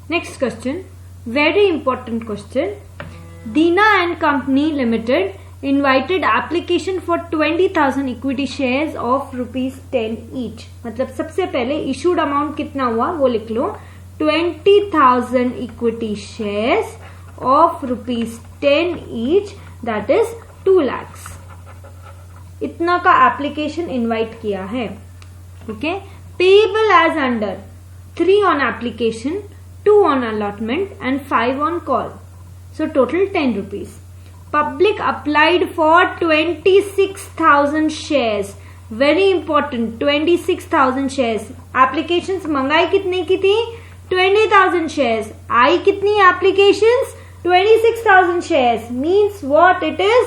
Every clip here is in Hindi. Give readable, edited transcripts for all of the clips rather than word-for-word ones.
Next question, very important question. Dina and Company Limited invited application for 20,000 equity shares of ₹10 each. मतलब सबसे पहले issued amount कितना हुआ वो लिख लो, 20,000 equity shares of ₹10 each, that is 2 lakhs. इतना का एप्लीकेशन इनवाइट किया है. Okay, payable as under 3 on application, 2 on allotment and 5 on call. So total 10 rupees. Public applied for 26,000 shares. Very important, 26,000 shares. Applications मंगाई कितने की थी? 20,000 shares. आई कितनी applications? 26,000 shares. Means what it is?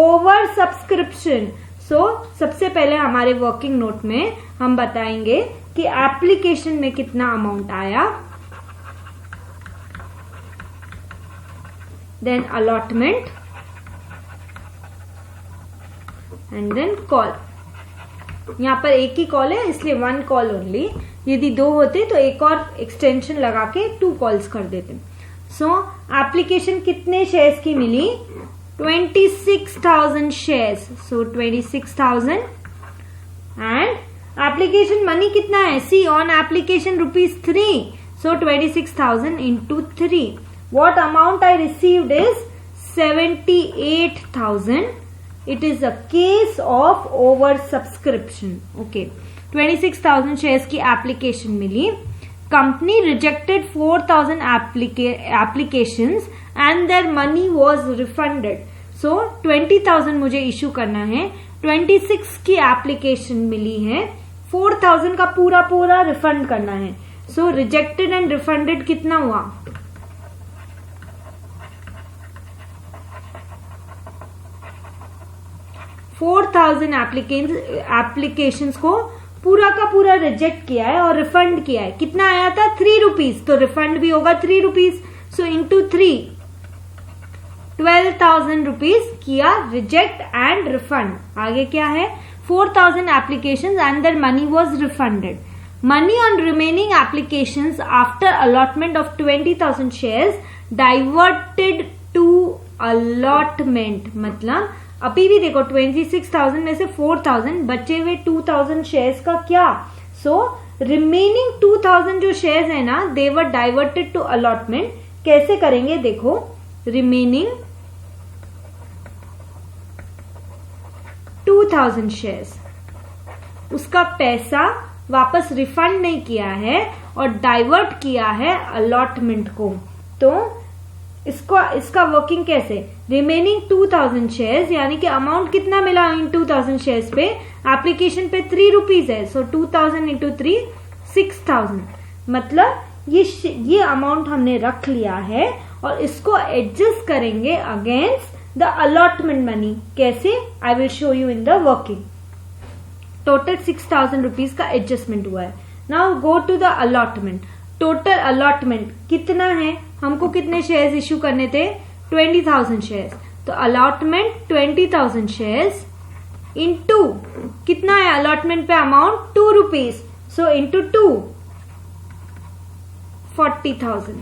Over subscription. So सबसे पहले हमारे वर्किंग नोट में हम बताएंगे कि एप्लीकेशन में कितना अमाउंट आया, then allotment and then call. यहाँ पर एक ही कॉल है इसलिए 1 कॉल ओनली. यदि 2 होते तो एक और एक्सटेंशन लगा के 2 कॉल्स कर देते. सो एप्लीकेशन कितने शेयर्स की मिली? 26,000 shares. So 26,000 and application money कितना है? See, on application ₹3. So 26,000 into 3. What amount I received is 78,000. It is a case of over subscription. Okay, 26,000 shares की application milli. Company rejected 4,000 applications and their money was refunded. So 20,000 मुझे इशू करना है, 26 की एप्लीकेशन मिली है, 4,000 का पूरा रिफंड करना है. सो रिजेक्टेड एंड रिफंडेड कितना हुआ? 4,000 एप्लीकेशंस को पूरा का पूरा रिजेक्ट किया है और रिफंड किया है. कितना आया था? 3 रुपीज. तो रिफंड भी होगा 3 रुपीज. सो इंटू 3, 12,000 रुपीज किया रिजेक्ट एंड रिफंड. आगे क्या है? 4,000 applications and their money was refunded. Money on remaining applications after allotment of 20,000 shares diverted to allotment. मतलब अभी भी देखो 26,000 में से 4,000 बचे हुए 2,000 शेयर्स का क्या? सो रिमेनिंग 2,000 जो शेयर्स है ना, दे वर डाइवर्टेड टू अलॉटमेंट. कैसे करेंगे देखो, रिमेनिंग 2,000 शेयर्स, उसका पैसा वापस रिफंड नहीं किया है और डाइवर्ट किया है अलॉटमेंट को. तो इसका वर्किंग कैसे? रिमेनिंग 2,000 शेयर्स यानी कि अमाउंट कितना मिला इन 2,000 शेयर्स पे? एप्लीकेशन पे 3 रुपीज है. सो 2,000 इंटू 3, 6,000. मतलब ये अमाउंट हमने रख लिया है और इसको एडजस्ट करेंगे अगेंस्ट द अलॉटमेंट मनी. कैसे? I will show you in the working. Total 6,000 rupees का एडजस्टमेंट हुआ है. Now go to the allotment. Total allotment कितना है? हमको कितने शेयर्स इश्यू करने थे? 20,000 शेयर्स. तो अलॉटमेंट 20,000 शेयर्स इंटू कितना है अलॉटमेंट पे अमाउंट? 2 रुपीज. So into 2, 40,000.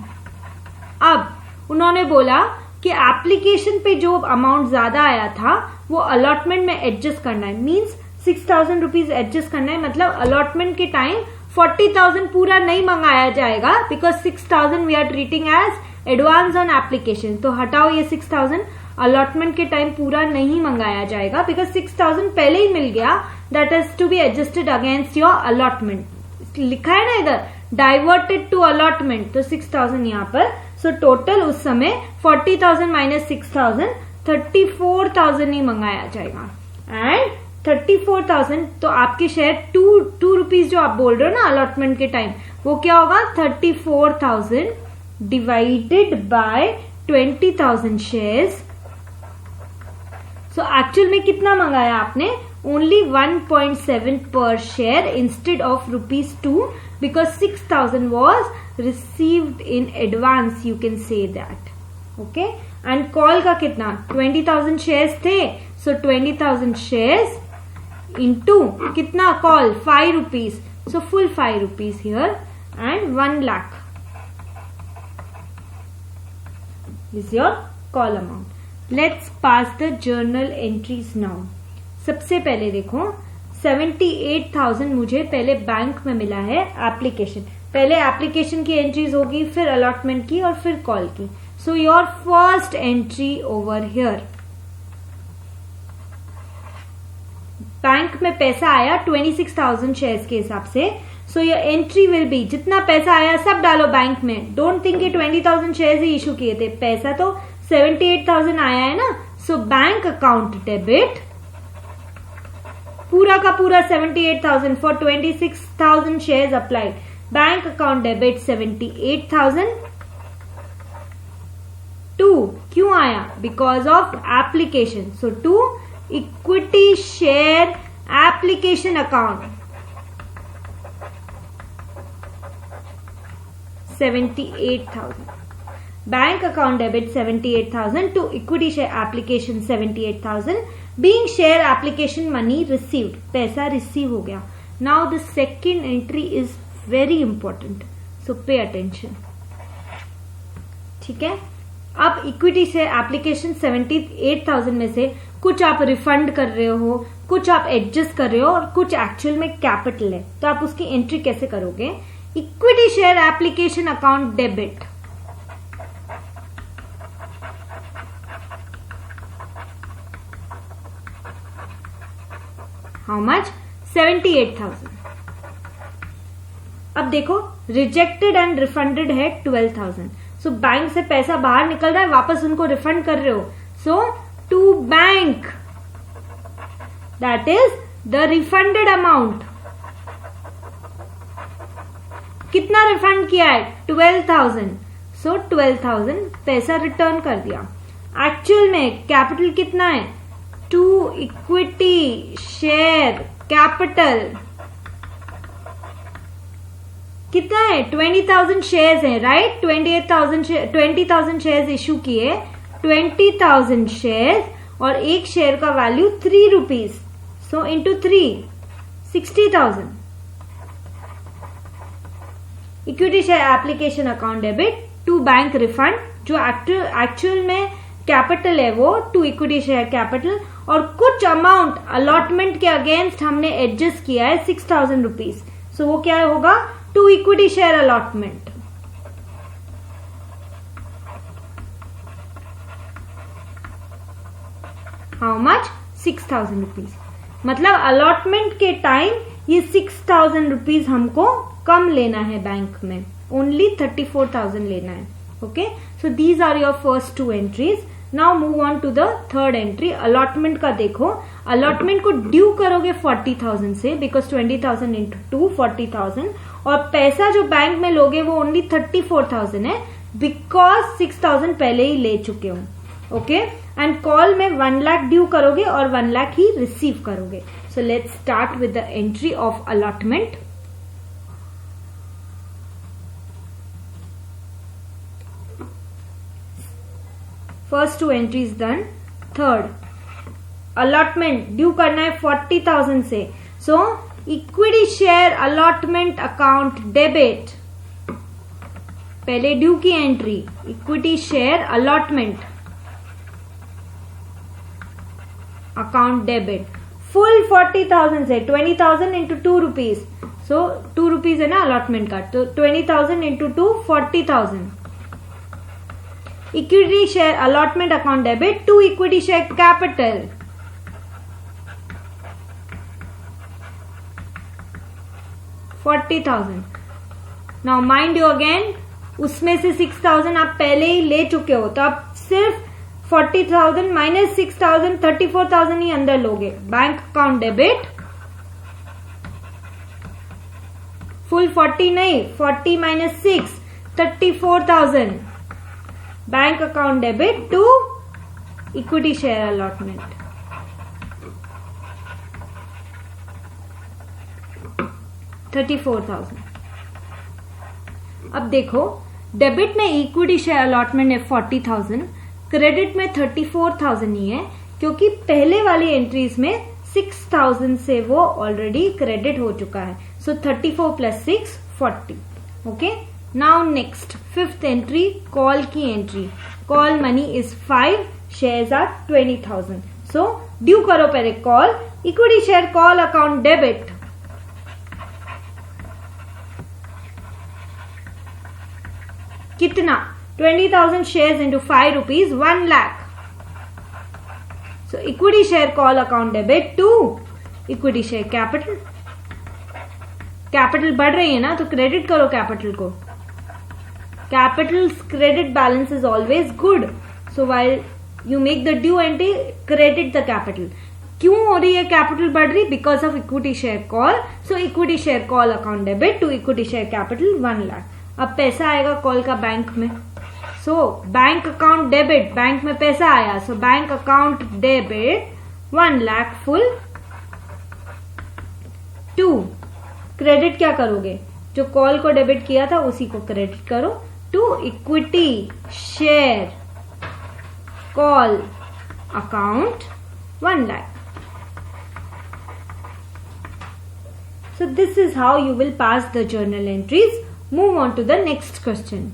अब उन्होंने बोला कि एप्लीकेशन पे जो अमाउंट ज्यादा आया था वो अलॉटमेंट में एडजस्ट करना है. मींस 6,000 रुपीज एडजस्ट करना है. मतलब अलॉटमेंट के टाइम 40,000 पूरा नहीं मंगाया जाएगा because 6,000 we are treating as advance on application. तो हटाओ ये 6,000. अलॉटमेंट के टाइम पूरा नहीं मंगाया जाएगा बिकॉज 6,000 पहले ही मिल गया. That is to be adjusted against your allotment. लिखा है ना इधर, डाइवर्टेड टू अलॉटमेंट. तो 6,000 यहाँ पर. सो टोटल उस समय 40,000 माइनस 6,000, 34,000 ही मंगाया जाएगा. एंड 34,000 तो आपके शेयर 2 रुपीज जो आप बोल रहे हो ना अलॉटमेंट के टाइम, वो क्या होगा? 34,000 divided by 20,000 shares. So actual में कितना मंगाया आपने? Only 1.7 per share instead of ₹2 because 6,000 was received in advance, you can say that. Okay, and call का कितना? 20,000 shares थे. So 20,000 shares into कितना call? 5 rupees. So full 5 rupees here and 1 lakh. Is your call amount. Let's pass the journal entries now. सबसे पहले देखो 78,000 मुझे पहले बैंक में मिला है एप्लीकेशन। पहले एप्लीकेशन की एंट्रीज होगी, फिर अलॉटमेंट की और फिर कॉल की। So your first entry over here, bank में पैसा आया 26,000 शेयर्स के हिसाब से। So your entry will be, जितना पैसा आया सब डालो बैंक में। डोंट थिंक कि 20,000 शेयर्स ही इशू किए थे, पैसा तो 78,000 आया है ना। सो बैंक अकाउंट डेबिट पूरा का पूरा 78,000 for 26,000 shares applied. Bank account debit 78,000 to, क्यों आया? Because of application. So to equity share application account 78,000, bank account debit 78,000 to equity share application 78,000, being share application money received, पैसा रिसीव हो गया। Now the second entry is very important, so pay attention. ठीक है, अब इक्विटी शेयर एप्लीकेशन 78,000 में से कुछ आप रिफंड कर रहे हो, कुछ आप एडजस्ट कर रहे हो और कुछ एक्चुअल में कैपिटल है, तो आप उसकी एंट्री कैसे करोगे? Equity share application account debit, how much? 78,000। अब देखो रिजेक्टेड एंड रिफंडेड है 12,000। सो बैंक से पैसा बाहर निकल रहा है, वापस उनको रिफंड कर रहे हो। So to bank, that is the refunded amount. कितना रिफंड किया है? 12,000। सो 12,000 पैसा रिटर्न कर दिया। एक्चुअल में कैपिटल कितना है? टू इक्विटी शेयर कैपिटल कितना है? 20,000 शेयर्स है, राइट? 20,000 शेयर्स इशू किए, 20,000 शेयर्स और एक शेयर का value 3 rupees. So into 3, 60,000। Equity share application account debit to bank refund, जो एक्चुअल में कैपिटल है वो टू इक्विटी शेयर कैपिटल, और कुछ अमाउंट अलॉटमेंट के अगेंस्ट हमने एडजस्ट किया है 6,000 रुपीज। सो वो क्या होगा? To equity share allotment. How much? 6,000 rupees. मतलब अलॉटमेंट के टाइम ये 6,000 रुपीज हमको कम लेना है, बैंक में ओनली 34,000 लेना है। Okay, so these are your first two entries. Now move on to the third entry. Allotment का देखो, अलॉटमेंट को ड्यू करोगे 40,000 से, बिकॉज 20,000 इंटू 2 40,000, और पैसा जो बैंक में लोगे वो ओनली 34,000 है, बिकॉज 6,000 पहले ही ले चुके हो। ओके, एंड कॉल में 1 लाख ड्यू करोगे और 1 लाख ही रिसीव करोगे। So let's start with the entry of allotment. First two entries done. Third, allotment due करना है 40,000 से। So equity share allotment account debit, पहले ड्यू की entry, equity share allotment account debit, full 40,000 से 20,000 इंटू 2 रुपीज। सो 2 रुपीज है ना अलॉटमेंट का, तो 20,000 into 2 40,000। Equity share allotment account debit to equity share capital, $40,000। Now mind you again, उसमें से 6,000 आप पहले ही ले चुके हो, तो आप सिर्फ 40,000 माइनस 6,000 34,000 ही अंदर लोगे। बैंक अकाउंट डेबिट फुल 40 नहीं, 40 minus 6 34,000। Bank account debit to equity share allotment, $34,000। अब देखो, डेबिट में इक्विटी शेयर अलॉटमेंट है 40,000, क्रेडिट में 34,000 ही है, क्योंकि पहले वाली एंट्रीज में 6,000 से वो ऑलरेडी क्रेडिट हो चुका है। सो 34 plus 6 40। Okay, now next fifth entry, call की entry. Call money is 5, shares are 20,000. So due करो पहले call, equity share call account debit. कितना? 20,000 shares into 5 rupees, 1 lakh. So equity share call account debit to equity share capital. Capital बढ़ रही है ना, तो क्रेडिट करो कैपिटल को. Capitals credit balance is always good. So while you make the due entry, credit the capital. क्यों हो रही है कैपिटल बढ़ रही? Because of equity share call. So equity share call account debit to equity share capital 1 lakh. अब पैसा आएगा कॉल का बैंक में. So bank account debit, bank में पैसा आया. सो bank account debit 1 lakh full. 2 credit क्या करोगे? जो कॉल को डेबिट किया था उसी को क्रेडिट करो to equity share call account 1 lakh. So this is how you will pass the journal entries. Move on to the next question.